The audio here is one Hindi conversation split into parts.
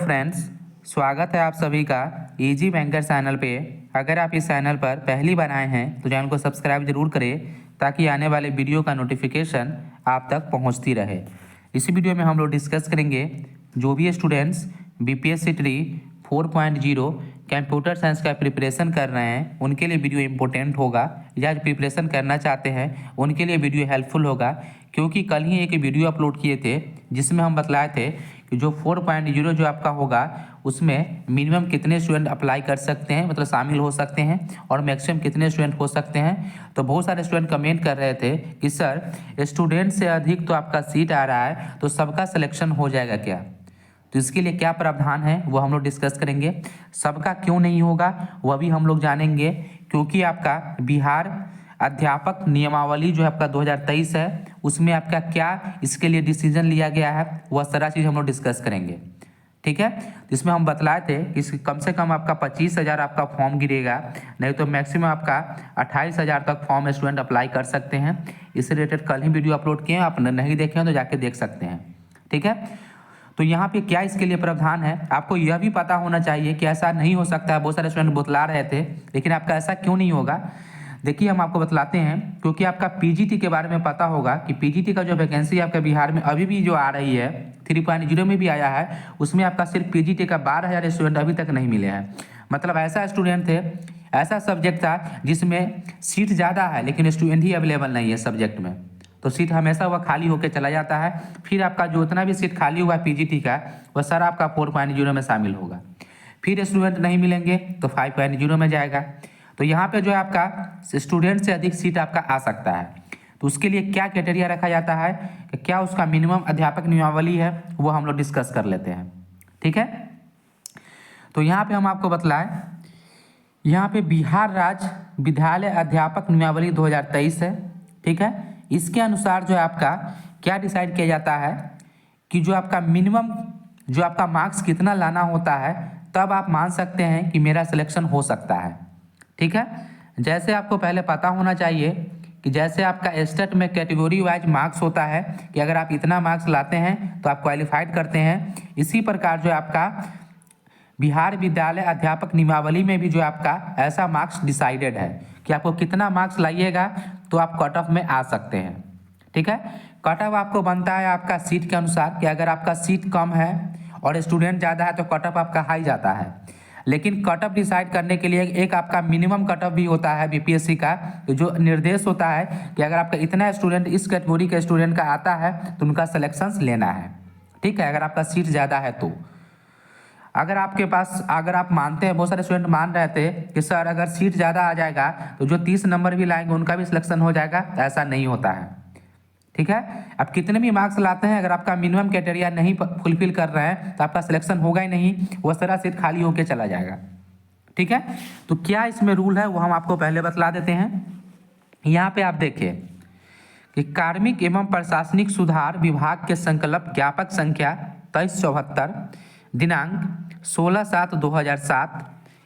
फ्रेंड्स, स्वागत है आप सभी का इजी बैंकर चैनल पे। अगर आप इस चैनल पर पहली बार आए हैं तो चैनल को सब्सक्राइब जरूर करें ताकि आने वाले वीडियो का नोटिफिकेशन आप तक पहुंचती रहे। इसी वीडियो में हम लोग डिस्कस करेंगे जो भी students BPSC tree 4.0 computer science का प्रिपरेशन कर रहे हैं उनके लिए वीडियो इंपॉर्टेंट होगा, या प्रिपरेशन करना चाहते हैं उनके लिए वीडियो हेल्पफुल होगा। क्योंकि कल ही एक वीडियो अपलोड किए थे जिसमें हम बतलाए थे कि जो 4.0 जो आपका होगा उसमें मिनिमम कितने स्टूडेंट अप्लाई कर सकते हैं, मतलब शामिल हो सकते हैं, और मैक्सिमम कितने स्टूडेंट हो सकते हैं। तो बहुत सारे स्टूडेंट कमेंट कर रहे थे कि सर स्टूडेंट से अधिक तो आपका सीट आ रहा है तो सबका सिलेक्शन हो जाएगा क्या। तो इसके लिए क्या प्रावधान है वो हम लोग डिस्कस करेंगे। सबका क्यों नहीं होगा वह भी हम लोग जानेंगे, क्योंकि आपका बिहार अध्यापक नियमावली जो आपका 2023 है उसमें आपका क्या इसके लिए डिसीजन लिया गया है वह सारा चीज़ हम लोग डिस्कस करेंगे। ठीक है, तो इसमें हम बतलाए थे कि कम से कम आपका 25,000 आपका फॉर्म गिरेगा, नहीं तो मैक्सिमम आपका 28,000 तक फॉर्म स्टूडेंट अप्लाई कर सकते हैं। इससे रिलेटेड कल ही वीडियो अपलोड किए हैं, आप नहीं देखे हैं तो जाके देख सकते हैं। ठीक है, तो यहाँ पे क्या इसके लिए प्रावधान है आपको यह भी पता होना चाहिए कि ऐसा नहीं हो सकता है। बहुत सारे स्टूडेंट बतला रहे थे लेकिन आपका ऐसा क्यों नहीं होगा, देखिए हम आपको बतलाते हैं। क्योंकि आपका पीजीटी के बारे में पता होगा कि पीजीटी का जो वैकेंसी आपका बिहार में अभी भी जो आ रही है 3.0 में भी आया है, उसमें आपका सिर्फ पीजीटी का 12,000 स्टूडेंट अभी तक नहीं मिले हैं। मतलब ऐसा स्टूडेंट थे, ऐसा सब्जेक्ट था जिसमें सीट ज़्यादा है लेकिन स्टूडेंट ही अवेलेबल नहीं है सब्जेक्ट में, तो सीट हमेशा वह खाली होकर चला जाता है। फिर आपका जो उतना भी सीट खाली हुआ है पीजीटी का वह सारा आपका 4.0 में शामिल होगा। फिर स्टूडेंट नहीं मिलेंगे तो 5.0 में जाएगा। तो यहाँ पे जो है आपका स्टूडेंट से अधिक सीट आपका आ सकता है, तो उसके लिए क्या क्राइटेरिया रखा जाता है कि क्या उसका मिनिमम अध्यापक नियमावली है वो हम लोग डिस्कस कर लेते हैं। ठीक है, तो यहाँ पे हम आपको बतलाएं, यहाँ पे बिहार राज्य विद्यालय अध्यापक नियमावली 2023 है। ठीक है, इसके अनुसार जो है आपका क्या डिसाइड किया जाता है कि जो आपका मिनिमम जो आपका मार्क्स कितना लाना होता है तब आप मान सकते हैं कि मेरा सिलेक्शन हो सकता है। ठीक है, जैसे आपको पहले पता होना चाहिए कि जैसे आपका स्टेट में कैटेगरी वाइज मार्क्स होता है कि अगर आप इतना मार्क्स लाते हैं तो आप क्वालिफाइड करते हैं, इसी प्रकार जो है आपका बिहार विद्यालय अध्यापक नियमावली में भी जो आपका ऐसा मार्क्स डिसाइडेड है कि आपको कितना मार्क्स लाइएगा तो आप कट ऑफ में आ सकते हैं। ठीक है, कट ऑफ आपको बनता है आपका सीट के अनुसार कि अगर आपका सीट कम है और स्टूडेंट ज़्यादा है तो कट ऑफ आपका हाई जाता है। लेकिन कट ऑफ डिसाइड करने के लिए एक आपका मिनिमम कट ऑफ भी होता है बीपीएससी का, तो जो निर्देश होता है कि अगर आपका इतना स्टूडेंट इस कैटेगरी के स्टूडेंट का आता है तो उनका सिलेक्शन लेना है। ठीक है, अगर आपका सीट ज़्यादा है तो अगर आपके पास अगर आप मानते हैं, बहुत सारे स्टूडेंट मान रहे थे कि सर अगर सीट ज़्यादा आ जाएगा तो जो 30 नंबर भी लाएंगे उनका भी सिलेक्शन हो जाएगा, ऐसा नहीं होता है। ठीक है, आप कितने भी मार्क्स लाते हैं अगर आपका मिनिमम क्राइटेरिया नहीं फुलफिल कर रहे हैं तो आपका सिलेक्शन होगा ही नहीं, वह सारा सीट खाली होकर चला जाएगा। ठीक है, तो क्या इसमें रूल है वो हम आपको पहले बतला देते हैं। यहाँ पे आप देखिए कि कार्मिक एवं प्रशासनिक सुधार विभाग के संकल्प ज्ञापक संख्या 2374 दिनांक 16/7/2007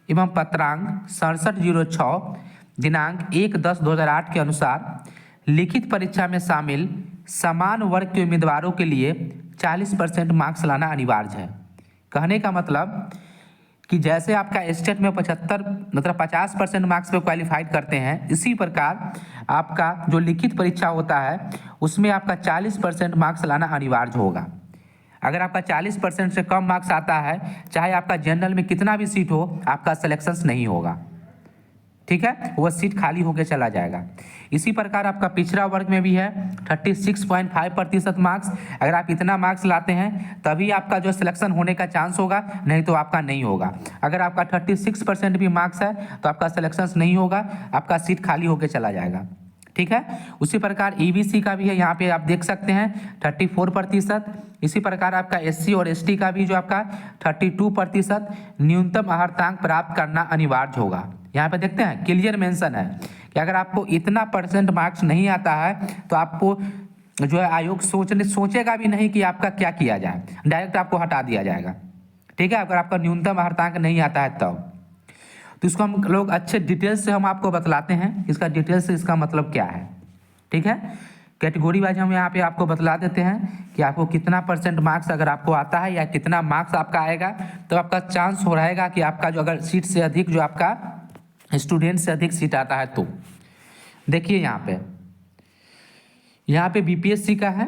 एवं पत्रांक 6706 दिनांक 1/10/2008 के अनुसार लिखित परीक्षा में शामिल समान वर्ग के उम्मीदवारों के लिए 40% मार्क्स लाना अनिवार्य है। कहने का मतलब कि जैसे आपका स्टेट में 75 मतलब 50% मार्क्स पे क्वालिफाइड करते हैं, इसी प्रकार आपका जो लिखित परीक्षा होता है उसमें आपका 40% मार्क्स लाना अनिवार्य होगा। अगर आपका 40% से कम मार्क्स आता है, चाहे आपका जनरल में कितना भी सीट हो, आपका सिलेक्शन नहीं होगा। ठीक है, वह सीट खाली होकर चला जाएगा। इसी प्रकार आपका पिछड़ा वर्ग में भी है 36.5% मार्क्स, अगर आप इतना मार्क्स लाते हैं तभी आपका जो सिलेक्शन होने का चांस होगा, नहीं तो आपका नहीं होगा। अगर आपका 36% भी मार्क्स है तो आपका सिलेक्शन नहीं होगा, आपका सीट खाली होकर चला जाएगा। ठीक है, उसी प्रकार ईबीसी का भी है, यहाँ पे आप देख सकते हैं 34%। इसी प्रकार आपका एससी और एसटी का भी जो आपका 32% न्यूनतम अर्हतांक प्राप्त करना अनिवार्य होगा। यहाँ पे देखते हैं क्लियर मेंशन है कि अगर आपको इतना परसेंट मार्क्स नहीं आता है तो आपको जो है आयोग सोचेगा भी नहीं कि आपका क्या किया जाए, डायरेक्ट आपको हटा दिया जाएगा। ठीक है, अगर आपका न्यूनतम अर्हतांक नहीं आता है तो इसको हम लोग अच्छे डिटेल्स से हम आपको बतलाते हैं, इसका डिटेल्स से इसका मतलब क्या है। ठीक है, कैटेगरी वाइज हम यहाँ पे आपको बतला देते हैं कि आपको कितना परसेंट मार्क्स अगर आपको आता है या कितना मार्क्स आपका आएगा, तो आपका चांस हो रहेगा कि आपका जो अगर सीट से अधिक जो आपका स्टूडेंट से अधिक सीट आता है। तो देखिए यहाँ पे बीपीएससी का है,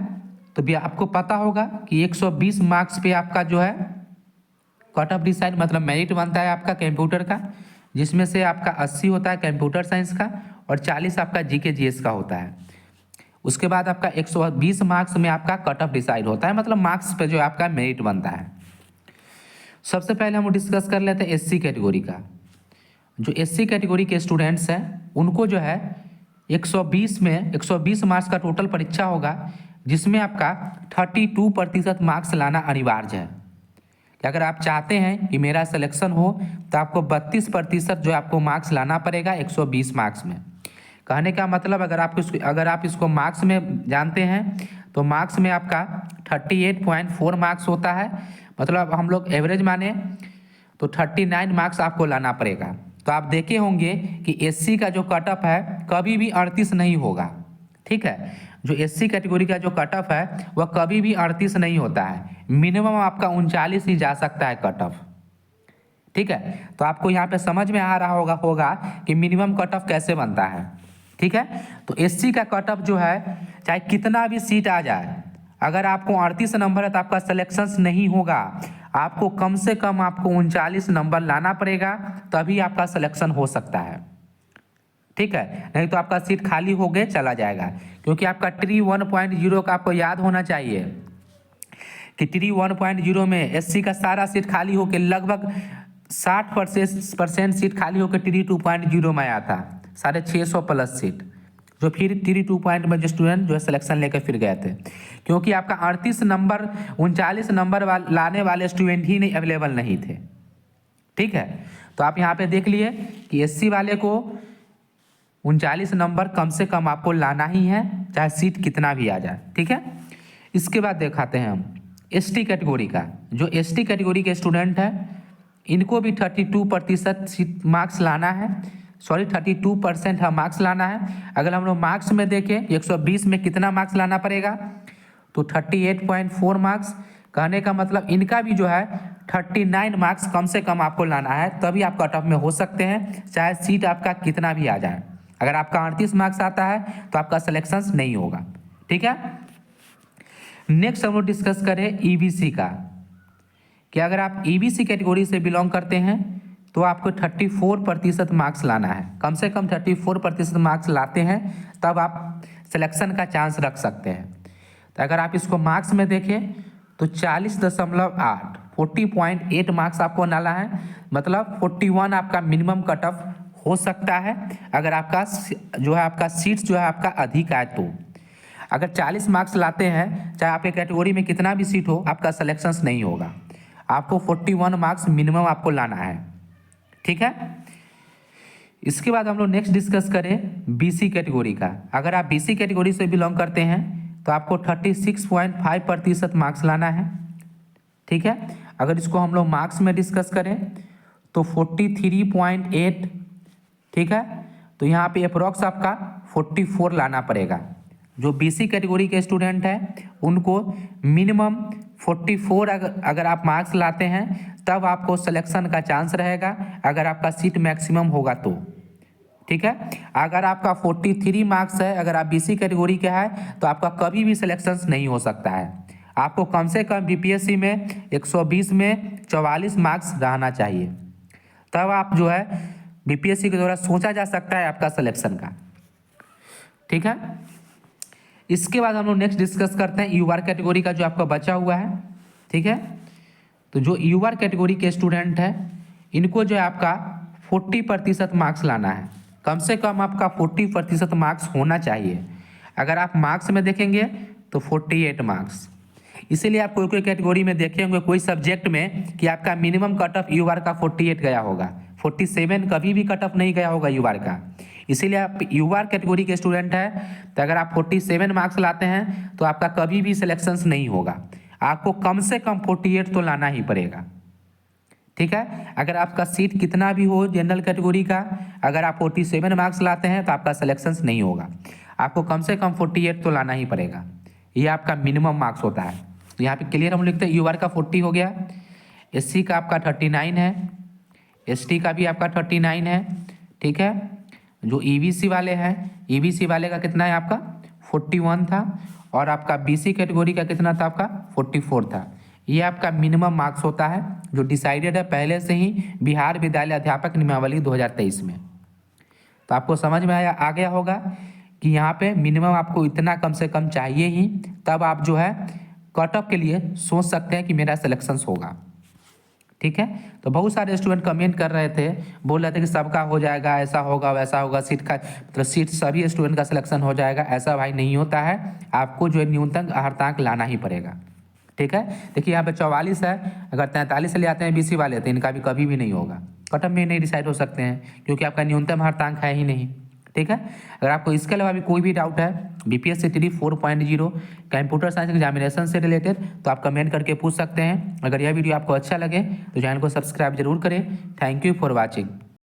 तो भी आपको पता होगा कि 120 मार्क्स पे आपका जो है कट ऑफ डिसाइड मतलब मेरिट बनता है आपका कंप्यूटर का, जिसमें से आपका 80 होता है कंप्यूटर साइंस का और 40 आपका जीके जीएस का होता है। उसके बाद आपका 120 मार्क्स में आपका कट ऑफ डिसाइड होता है, मतलब मार्क्स पे जो आपका मेरिट बनता है। सबसे पहले हम डिस्कस कर लेते हैं एससी कैटेगरी का। जो एससी कैटेगरी के स्टूडेंट्स हैं उनको जो है 120 मार्क्स का टोटल परीक्षा होगा, जिसमें आपका 32% मार्क्स लाना अनिवार्य है। कि अगर आप चाहते हैं कि मेरा सिलेक्शन हो तो आपको 32% जो आपको मार्क्स लाना पड़ेगा 120 मार्क्स में। कहने का मतलब अगर आप इसको मार्क्स में जानते हैं तो मार्क्स में आपका 38.4 मार्क्स होता है, मतलब हम लोग एवरेज माने तो 39 मार्क्स आपको लाना पड़ेगा। तो आप देखे होंगे कि एससी का जो कट ऑफ है कभी भी 38 नहीं होगा, ठीक है। जो एससी कैटेगरी का जो कट ऑफ है वह कभी भी 38 नहीं होता है, मिनिमम आपका 39 ही जा सकता है कट ऑफ, ठीक है। तो आपको यहाँ पे समझ में आ रहा होगा कि मिनिमम कट ऑफ कैसे बनता है, ठीक है। तो एससी का कट ऑफ जो है चाहे कितना भी सीट आ जाए, अगर आपको 38 नंबर है तो आपका सिलेक्शन नहीं होगा, आपको कम से कम आपको 39 नंबर लाना पड़ेगा, तभी आपका सिलेक्शन हो सकता है, ठीक है। नहीं तो आपका सीट खाली हो गए चला जाएगा। क्योंकि आपका ट्री 1.0 का आपको याद होना चाहिए कि ट्री 1.0 में एससी का सारा सीट खाली होकर लगभग 60% सीट खाली होकर ट्री 2.0 में आया था, 650 प्लस सीट, जो फिर ट्री 2 में जो स्टूडेंट जो है सिलेक्शन लेकर फिर गए थे। क्योंकि आपका 38 नंबर 39 नंबर लाने वाले स्टूडेंट ही नहीं अवेलेबल नहीं थे, ठीक है। तो आप यहाँ पे देख लिए कि एससी वाले को 39 नंबर कम से कम आपको लाना ही है, चाहे सीट कितना भी आ जाए, ठीक है। इसके बाद दिखाते हैं हम एसटी कैटेगरी का। जो एसटी कैटेगरी के स्टूडेंट है इनको भी 32% सीट मार्क्स लाना है, 32% मार्क्स लाना है। अगर हम लोग मार्क्स में देखें 120 में कितना मार्क्स लाना पड़ेगा तो 38.4 मार्क्स। कहने का मतलब इनका भी जो है 39 मार्क्स कम से कम आपको लाना है, तभी आप कट ऑफ में हो सकते हैं, चाहे सीट आपका कितना भी आ जाए। अगर आपका 38 मार्क्स आता है तो आपका सिलेक्शन नहीं होगा, ठीक है। नेक्स्ट हम लोग डिस्कस करें ईबीसी का, कि अगर आप ईबीसी कैटेगरी से बिलोंग करते हैं तो आपको 34% मार्क्स लाना है, कम से कम 34% मार्क्स लाते हैं तब आप सिलेक्शन का चांस रख सकते हैं। तो अगर आप इसको मार्क्स में देखें तो 40.8 40.8 मार्क्स आपको लाना है, मतलब 41 आपका मिनिमम कट ऑफ हो सकता है अगर आपका जो है आपका सीट्स जो है आपका अधिक आए तो। अगर 40 मार्क्स लाते हैं चाहे आपके कैटेगरी में कितना भी सीट हो, आपका सिलेक्शन नहीं होगा, आपको 41 मार्क्स मिनिमम आपको लाना है, ठीक है। इसके बाद हम लोग नेक्स्ट डिस्कस करें बीसी कैटेगरी का। अगर आप बीसी कैटेगरी से बिलोंग करते हैं तो आपको 36.5% मार्क्स लाना है, ठीक है। अगर इसको हम लोग मार्क्स में डिस्कस करें तो 43.8, ठीक है। तो यहाँ पे अप्रोक्स आपका 44 लाना पड़ेगा। जो बीसी कैटेगरी के स्टूडेंट हैं उनको मिनिमम 44 अगर आप मार्क्स लाते हैं तब आपको सिलेक्शन का चांस रहेगा, अगर आपका सीट मैक्सिमम होगा तो, ठीक है। अगर आपका 43 मार्क्स है, अगर आप बीसी कैटेगरी का है तो आपका कभी भी सिलेक्शन नहीं हो सकता है। आपको कम से कम बीपीएससी में 120 में 44 मार्क्स रहना चाहिए, तब आप जो है बीपीएससी के द्वारा सोचा जा सकता है आपका सिलेक्शन का, ठीक है। इसके बाद हम लोग नेक्स्ट डिस्कस करते हैं यूआर कैटेगरी का जो आपका बचा हुआ है, ठीक है। तो जो यूआर कैटेगरी के स्टूडेंट है इनको जो है आपका 40% मार्क्स लाना है, कम से कम आपका 40% मार्क्स होना चाहिए। अगर आप मार्क्स में देखेंगे तो 48 मार्क्स, इसीलिए आप कोई कोई कैटेगरी में देखे होंगे कोई सब्जेक्ट में कि आपका मिनिमम कट ऑफ यूआर का 48 गया होगा, 47 कभी भी कट ऑफ नहीं गया होगा यूआर का। इसीलिए आप यूआर कैटेगरी के स्टूडेंट है तो अगर आप 47 मार्क्स लाते हैं तो आपका कभी भी सिलेक्शन नहीं होगा, आपको कम से कम 48 तो लाना ही पड़ेगा, ठीक है। अगर आपका सीट कितना भी हो जनरल कैटेगरी का, अगर आप 47 मार्क्स लाते हैं तो आपका सिलेक्शन नहीं होगा, आपको कम से कम 48 तो लाना ही पड़ेगा, ये आपका मिनिमम मार्क्स होता है। तो यहाँ पे क्लियर हम लिखते हैं यूआर का 40 हो गया, एससी का आपका 39 है, एसटी का भी आपका 39 है, ठीक है। जो ईबीसी वाले हैं, ईबीसी वाले का कितना है आपका 41 था, और आपका बीसी कैटेगरी का कितना था आपका 44 था। ये आपका मिनिमम मार्क्स होता है जो डिसाइडेड है पहले से ही बिहार विद्यालय अध्यापक नियमावली 2023 में। तो आपको समझ में आ गया होगा कि यहाँ पे मिनिमम आपको इतना कम से कम चाहिए ही, तब आप जो है कट ऑफ के लिए सोच सकते हैं कि मेरा सिलेक्शंस होगा, ठीक है। तो बहुत सारे स्टूडेंट कमेंट कर रहे थे, बोल रहे थे कि सबका हो जाएगा, ऐसा होगा वैसा होगा, सीट का मतलब सीट सभी स्टूडेंट का सिलेक्शन हो जाएगा, ऐसा भाई नहीं होता है। आपको जो है न्यूनतम अर्हतांक लाना ही पड़ेगा, ठीक है। देखिए यहाँ पे 44 है, अगर 43 ले आते हैं बीसी वाले तो इनका भी कभी भी नहीं होगा, कट ऑफ में नहीं डिसाइड हो सकते हैं क्योंकि आपका न्यूनतम अर्हतांक है ही नहीं, ठीक है। अगर आपको इसके अलावा भी कोई भी डाउट है बीपीएससी 4.0 कंप्यूटर साइंस एग्जामिनेशन से रिलेटेड, तो आप कमेंट करके पूछ सकते हैं। अगर यह वीडियो आपको अच्छा लगे तो चैनल को सब्सक्राइब जरूर करें। Thank you for watching.